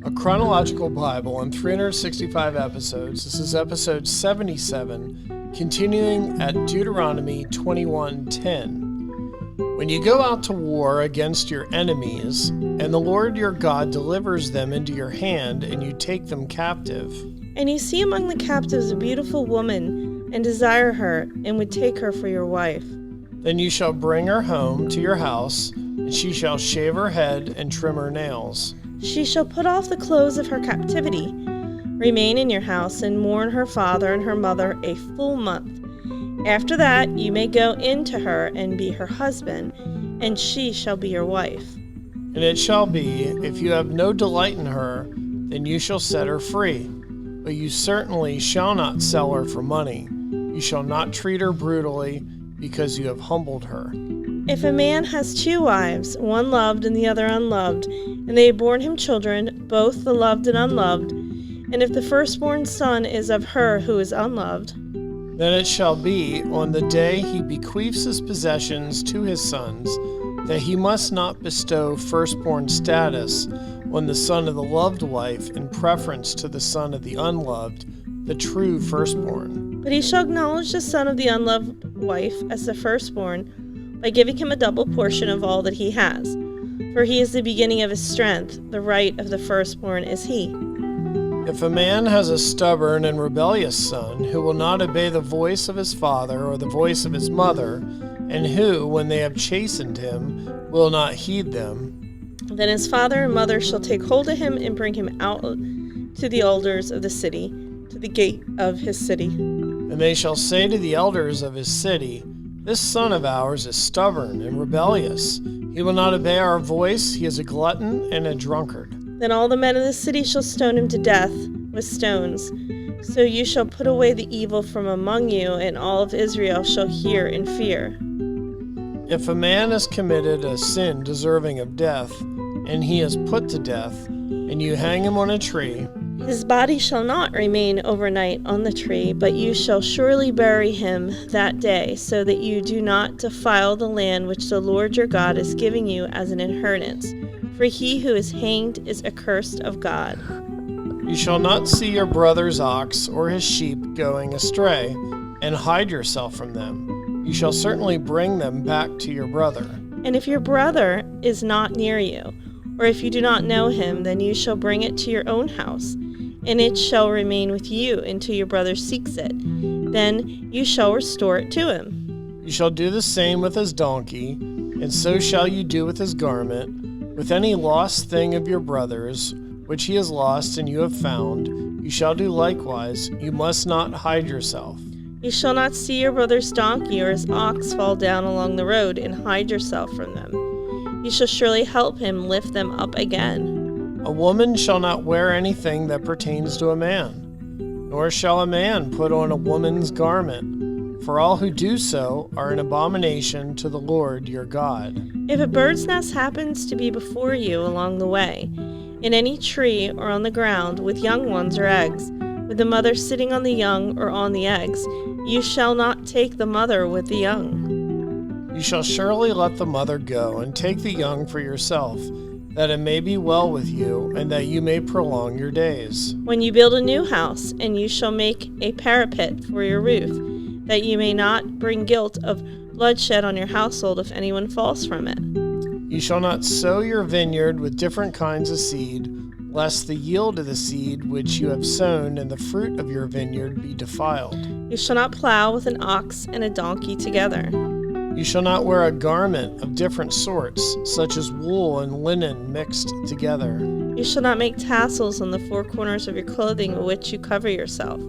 A chronological Bible in 365 episodes. This is episode 77, continuing at Deuteronomy 21:10. When you go out to war against your enemies, and the Lord your God delivers them into your hand, and you take them captive, and you see among the captives a beautiful woman, and desire her, and would take her for your wife, then you shall bring her home to your house, and she shall shave her head and trim her nails. She shall put off the clothes of her captivity, remain in your house, and mourn her father and her mother a full month. After that you may go in to her and be her husband, and she shall be your wife. And it shall be, if you have no delight in her, then you shall set her free. But you certainly shall not sell her for money. You shall not treat her brutally, because you have humbled her. If a man has two wives, one loved and the other unloved, and they have borne him children, both the loved and unloved, and if the firstborn son is of her who is unloved, then it shall be, on the day he bequeaths his possessions to his sons, that he must not bestow firstborn status on the son of the loved wife in preference to the son of the unloved, the true firstborn. But he shall acknowledge the son of the unloved wife as the firstborn by giving him a double portion of all that he has. For he is the beginning of his strength, the right of the firstborn is he. If a man has a stubborn and rebellious son, who will not obey the voice of his father or the voice of his mother, and who, when they have chastened him, will not heed them, then his father and mother shall take hold of him and bring him out to the elders of the city, to the gate of his city. And they shall say to the elders of his city, This son of ours is stubborn and rebellious. He will not obey our voice. He is a glutton and a drunkard. Then all the men of the city shall stone him to death with stones. So you shall put away the evil from among you, and all of Israel shall hear and fear. If a man has committed a sin deserving of death, and he is put to death, and you hang him on a tree, his body shall not remain overnight on the tree, but you shall surely bury him that day, so that you do not defile the land which the Lord your God is giving you as an inheritance. For he who is hanged is accursed of God. You shall not see your brother's ox or his sheep going astray, and hide yourself from them. You shall certainly bring them back to your brother. And if your brother is not near you, or if you do not know him, then you shall bring it to your own house, and it shall remain with you until your brother seeks it. Then you shall restore it to him. You shall do the same with his donkey, and so shall you do with his garment. With any lost thing of your brother's, which he has lost and you have found, you shall do likewise. You must not hide yourself. You shall not see your brother's donkey or his ox fall down along the road and hide yourself from them. You shall surely help him lift them up again. A woman shall not wear anything that pertains to a man, nor shall a man put on a woman's garment, for all who do so are an abomination to the Lord your God. If a bird's nest happens to be before you along the way, in any tree or on the ground, with young ones or eggs, with the mother sitting on the young or on the eggs, you shall not take the mother with the young. You shall surely let the mother go, and take the young for yourself, that it may be well with you, and that you may prolong your days. When you build a new house, and you shall make a parapet for your roof, that you may not bring guilt of bloodshed on your household if anyone falls from it. You shall not sow your vineyard with different kinds of seed, lest the yield of the seed which you have sown and the fruit of your vineyard be defiled. You shall not plow with an ox and a donkey together. You shall not wear a garment of different sorts, such as wool and linen mixed together. You shall not make tassels on the four corners of your clothing with which you cover yourself.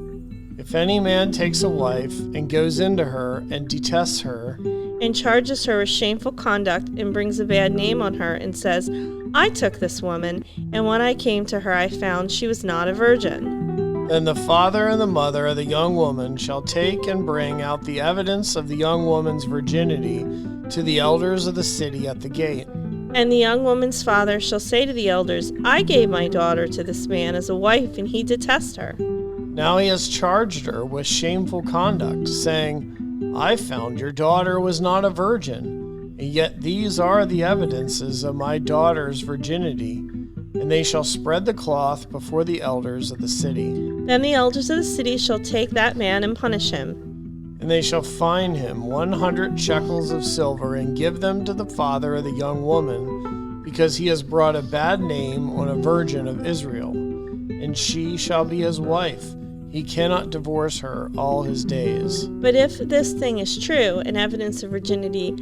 If any man takes a wife and goes into her and detests her, and charges her with shameful conduct and brings a bad name on her and says, I took this woman, and when I came to her I found she was not a virgin, then the father and the mother of the young woman shall take and bring out the evidence of the young woman's virginity to the elders of the city at the gate. And the young woman's father shall say to the elders, I gave my daughter to this man as a wife, and he detests her. Now he has charged her with shameful conduct, saying, I found your daughter was not a virgin, and yet these are the evidences of my daughter's virginity. And And they shall spread the cloth before the elders of the city. Then the elders of the city shall take that man and punish him. And they shall fine him 100 shekels of silver, and give them to the father of the young woman, because he has brought a bad name on a virgin of Israel. And she shall be his wife. He cannot divorce her all his days. But if this thing is true, and evidence of virginity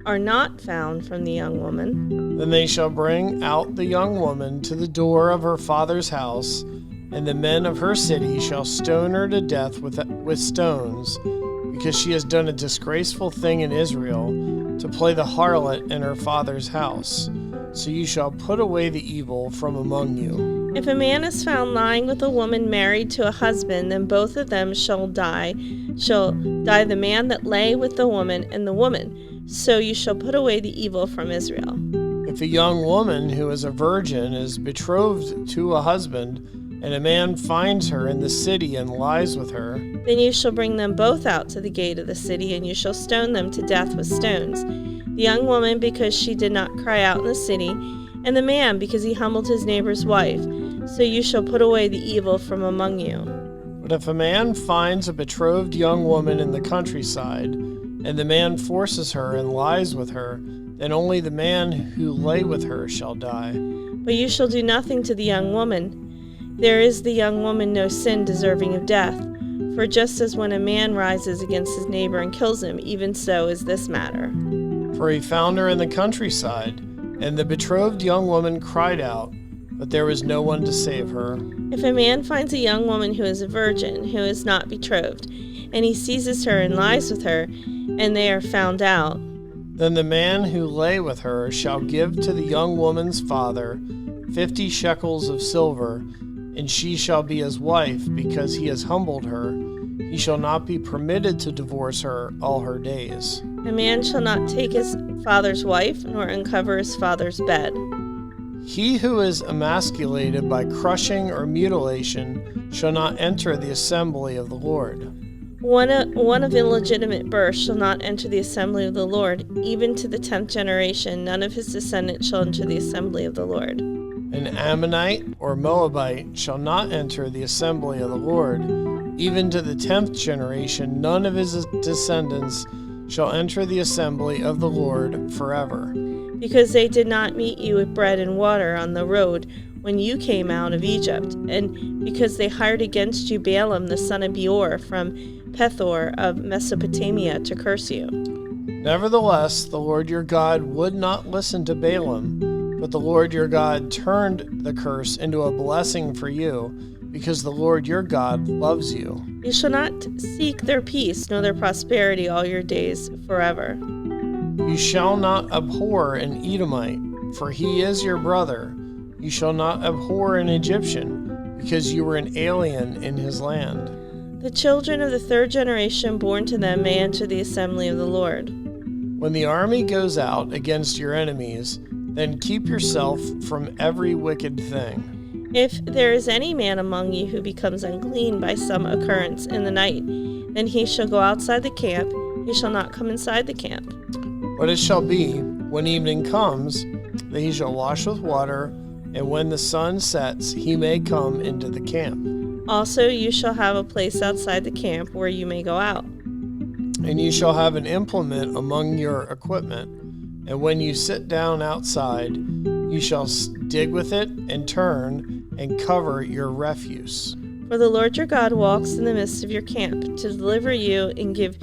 are not found from the young woman, then they shall bring out the young woman to the door of her father's house, and the men of her city shall stone her to death with stones, because she has done a disgraceful thing in Israel, to play the harlot in her father's house. So you shall put away the evil from among you. If a man is found lying with a woman married to a husband, then both of them shall die. Shall die the man that lay with the woman, and the woman. So you shall put away the evil from Israel. If a young woman who is a virgin is betrothed to a husband, and a man finds her in the city and lies with her, then you shall bring them both out to the gate of the city, and you shall stone them to death with stones. The young woman, because she did not cry out in the city, and the man, because he humbled his neighbor's wife. So you shall put away the evil from among you. But if a man finds a betrothed young woman in the countryside, and the man forces her and lies with her, then only the man who lay with her shall die. But you shall do nothing to the young woman. There is the young woman no sin deserving of death. For just as when a man rises against his neighbor and kills him, even so is this matter. For he found her in the countryside, and the betrothed young woman cried out, but there was no one to save her. If a man finds a young woman who is a virgin, who is not betrothed, and he seizes her and lies with her, and they are found out, then the man who lay with her shall give to the young woman's father 50 shekels of silver, and she shall be his wife, because he has humbled her. He shall not be permitted to divorce her all her days. A man shall not take his father's wife, nor uncover his father's bed. He who is emasculated by crushing or mutilation shall not enter the assembly of the Lord. One of illegitimate birth shall not enter the assembly of the Lord. Even to the 10th generation, none of his descendants shall enter the assembly of the Lord. An Ammonite or Moabite shall not enter the assembly of the Lord. Even to the 10th generation, none of his descendants shall enter the assembly of the Lord forever. Because they did not meet you with bread and water on the road when you came out of Egypt, and because they hired against you Balaam the son of Beor from Pethor of Mesopotamia to curse you. Nevertheless, the Lord your God would not listen to Balaam, but the Lord your God turned the curse into a blessing for you, because the Lord your God loves you. You shall not seek their peace nor their prosperity all your days forever. You shall not abhor an Edomite, for he is your brother. You shall not abhor an Egyptian, because you were an alien in his land. The children of the 3rd generation born to them may enter the assembly of the Lord. When the army goes out against your enemies, then keep yourself from every wicked thing. If there is any man among you who becomes unclean by some occurrence in the night, then he shall go outside the camp. He shall not come inside the camp. But it shall be, when evening comes, that he shall wash with water, and when the sun sets, he may come into the camp. Also you shall have a place outside the camp where you may go out. And you shall have an implement among your equipment, and when you sit down outside, you shall dig with it and turn and cover your refuse. For the Lord your God walks in the midst of your camp to deliver you and give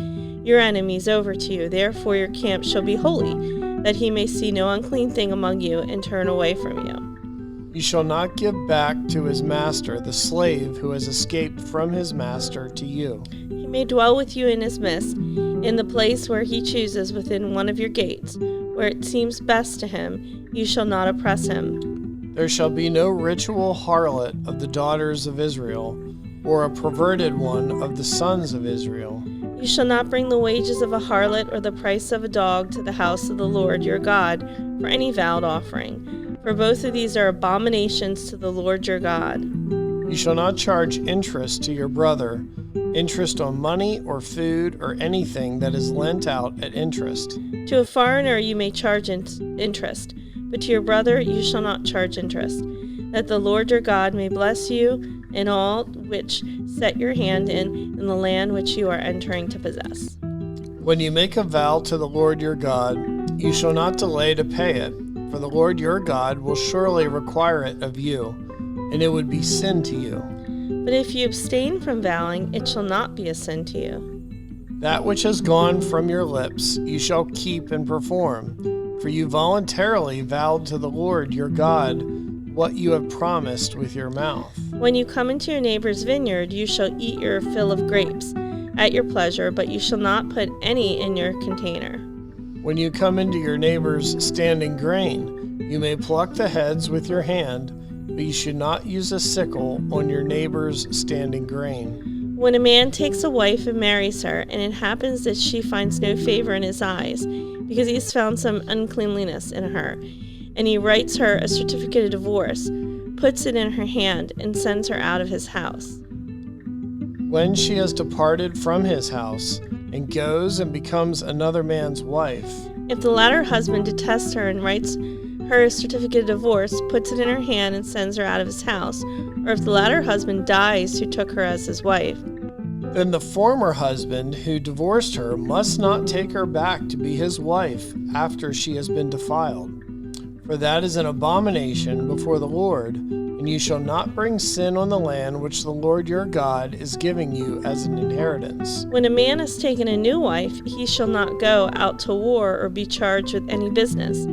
your enemies over to you. Therefore your camp shall be holy, that he may see no unclean thing among you and turn away from you. You shall not give back to his master the slave who has escaped from his master to you. He may dwell with you in his midst, in the place where he chooses within one of your gates, where it seems best to him. You shall not oppress him. There shall be no ritual harlot of the daughters of Israel, or a perverted one of the sons of Israel. You shall not bring the wages of a harlot or the price of a dog to the house of the Lord your God for any vowed offering, for both of these are abominations to the Lord your God. You shall not charge interest to your brother, interest on money or food or anything that is lent out at interest. To a foreigner you may charge interest, but to your brother you shall not charge interest. that the Lord your God may bless you in all which set your hand in the land which you are entering to possess. When you make a vow to the Lord your God, you shall not delay to pay it, for the Lord your God will surely require it of you, and it would be sin to you. But if you abstain from vowing, it shall not be a sin to you. That which has gone from your lips you shall keep and perform, for you voluntarily vowed to the Lord your God what you have promised with your mouth. When you come into your neighbor's vineyard, you shall eat your fill of grapes at your pleasure, but you shall not put any in your container. When you come into your neighbor's standing grain, you may pluck the heads with your hand, but you should not use a sickle on your neighbor's standing grain. When a man takes a wife and marries her, and it happens that she finds no favor in his eyes, because he has found some uncleanliness in her, and he writes her a certificate of divorce, puts it in her hand, and sends her out of his house. When she has departed from his house, and goes and becomes another man's wife, if the latter husband detests her and writes her a certificate of divorce, puts it in her hand, and sends her out of his house, or if the latter husband dies who took her as his wife, then the former husband who divorced her must not take her back to be his wife after she has been defiled. For that is an abomination before the Lord, and you shall not bring sin on the land which the Lord your God is giving you as an inheritance. When a man has taken a new wife, he shall not go out to war or be charged with any business.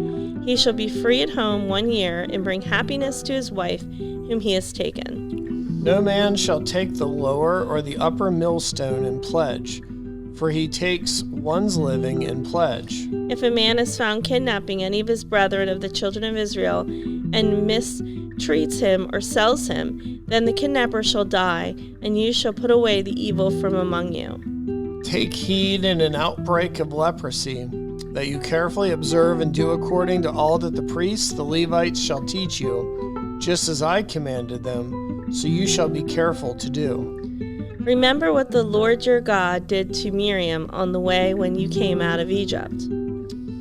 He shall be free at home 1 year and bring happiness to his wife whom he has taken. No man shall take the lower or the upper millstone in pledge, for he takes one's living in pledge. If a man is found kidnapping any of his brethren of the children of Israel and mistreats him or sells him, then the kidnapper shall die, and you shall put away the evil from among you. Take heed in an outbreak of leprosy, that you carefully observe and do according to all that the priests, the Levites, shall teach you, just as I commanded them, so you shall be careful to do. Remember what the Lord your God did to Miriam on the way when you came out of Egypt.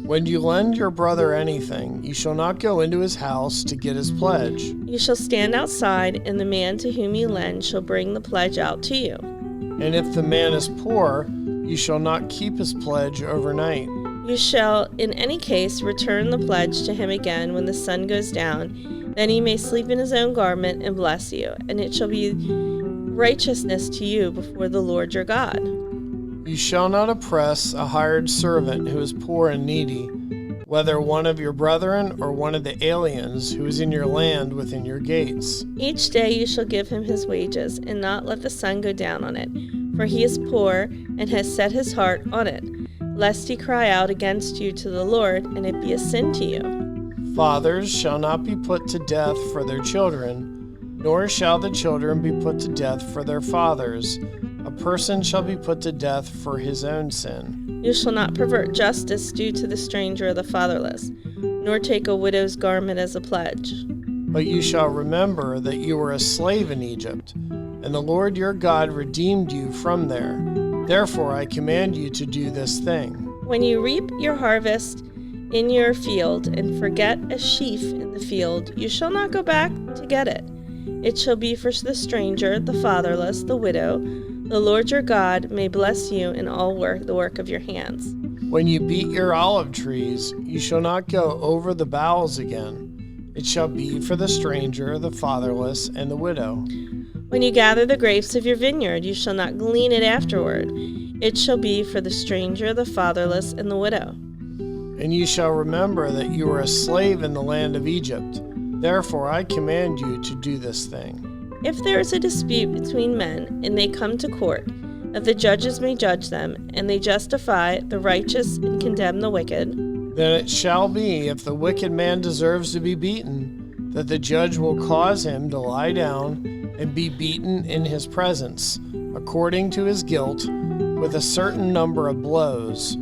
When you lend your brother anything, you shall not go into his house to get his pledge. You shall stand outside, and the man to whom you lend shall bring the pledge out to you. And if the man is poor, you shall not keep his pledge overnight. You shall, in any case, return the pledge to him again when the sun goes down. Then he may sleep in his own garment and bless you, and it shall be righteousness to you before the Lord your God. You shall not oppress a hired servant who is poor and needy, whether one of your brethren or one of the aliens who is in your land within your gates. Each day you shall give him his wages, and not let the sun go down on it, for he is poor and has set his heart on it, lest he cry out against you to the Lord, and it be a sin to you. Fathers shall not be put to death for their children, nor shall the children be put to death for their fathers. A person shall be put to death for his own sin. You shall not pervert justice due to the stranger or the fatherless, nor take a widow's garment as a pledge. But you shall remember that you were a slave in Egypt, and the Lord your God redeemed you from there. Therefore I command you to do this thing. When you reap your harvest in your field, and forget a sheaf in the field, you shall not go back to get it. It shall be for the stranger, the fatherless, the widow. The Lord your God may bless you in all the work of your hands. When you beat your olive trees, you shall not go over the boughs again. It shall be for the stranger, the fatherless, and the widow. When you gather the grapes of your vineyard, you shall not glean it afterward. It shall be for the stranger, the fatherless, and the widow. And you shall remember that you were a slave in the land of Egypt. Therefore I command you to do this thing. If there is a dispute between men, and they come to court, that the judges may judge them, and they justify the righteous and condemn the wicked, then it shall be, if the wicked man deserves to be beaten, that the judge will cause him to lie down and be beaten in his presence, according to his guilt, with a certain number of blows.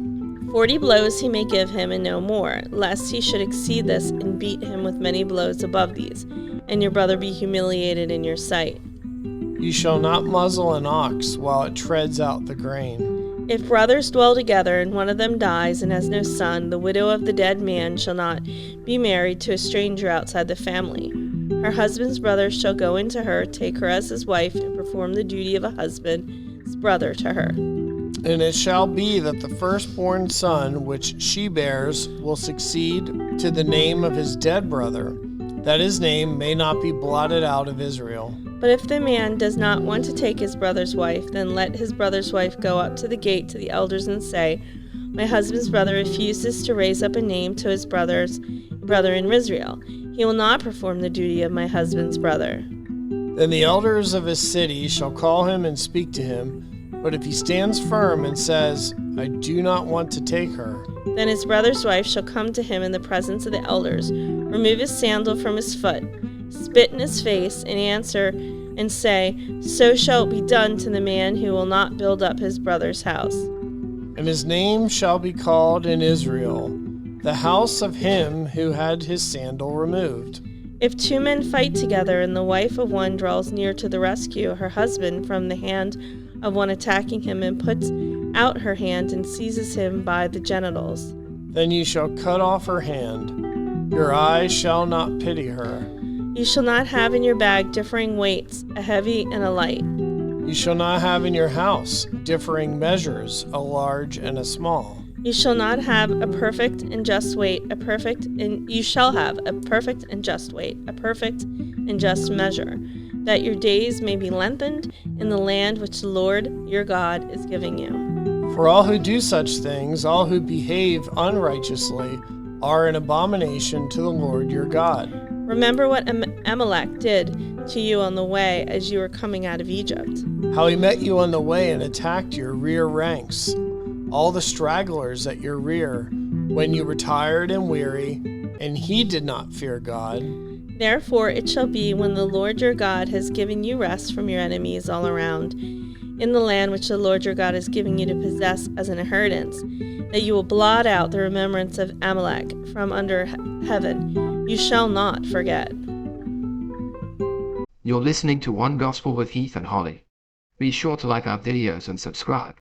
40 blows he may give him, and no more, lest he should exceed this and beat him with many blows above these, and your brother be humiliated in your sight. You shall not muzzle an ox while it treads out the grain. If brothers dwell together, and one of them dies and has no son, the widow of the dead man shall not be married to a stranger outside the family. her husband's brother shall go into her, take her as his wife, and perform the duty of a husband's brother to her. And it shall be that the firstborn son which she bears will succeed to the name of his dead brother, that his name may not be blotted out of Israel. But if the man does not want to take his brother's wife, then let his brother's wife go up to the gate to the elders and say, My husband's brother refuses to raise up a name to his brother in Israel. He will not perform the duty of my husband's brother. Then the elders of his city shall call him and speak to him. But if he stands firm and says, I do not want to take her, then his brother's wife shall come to him in the presence of the elders, remove his sandal from his foot, spit in his face, and answer and say, So shall it be done to the man who will not build up his brother's house. And his name shall be called in Israel, the house of him who had his sandal removed. If two men fight together, and the wife of one draws near to the rescue her husband from the hand of one attacking him, and puts out her hand and seizes him by the genitals, then you shall cut off her hand. Your eye shall not pity her. You shall not have in your bag differing weights, a heavy and a light. You shall not have in your house differing measures, a large and a small. You shall not have a perfect and just weight, you shall have a perfect and just weight, a perfect and just measure, that your days may be lengthened in the land which the Lord your God is giving you. For all who do such things, all who behave unrighteously, are an abomination to the Lord your God. Remember what Amalek did to you on the way as you were coming out of Egypt. How he met you on the way and attacked your rear ranks, all the stragglers at your rear, when you were tired and weary, and he did not fear God. Therefore it shall be, when the Lord your God has given you rest from your enemies all around, in the land which the Lord your God is giving you to possess as an inheritance, that you will blot out the remembrance of Amalek from under heaven. You shall not forget. You're listening to One Gospel with Heath and Holly. Be sure to like our videos and subscribe.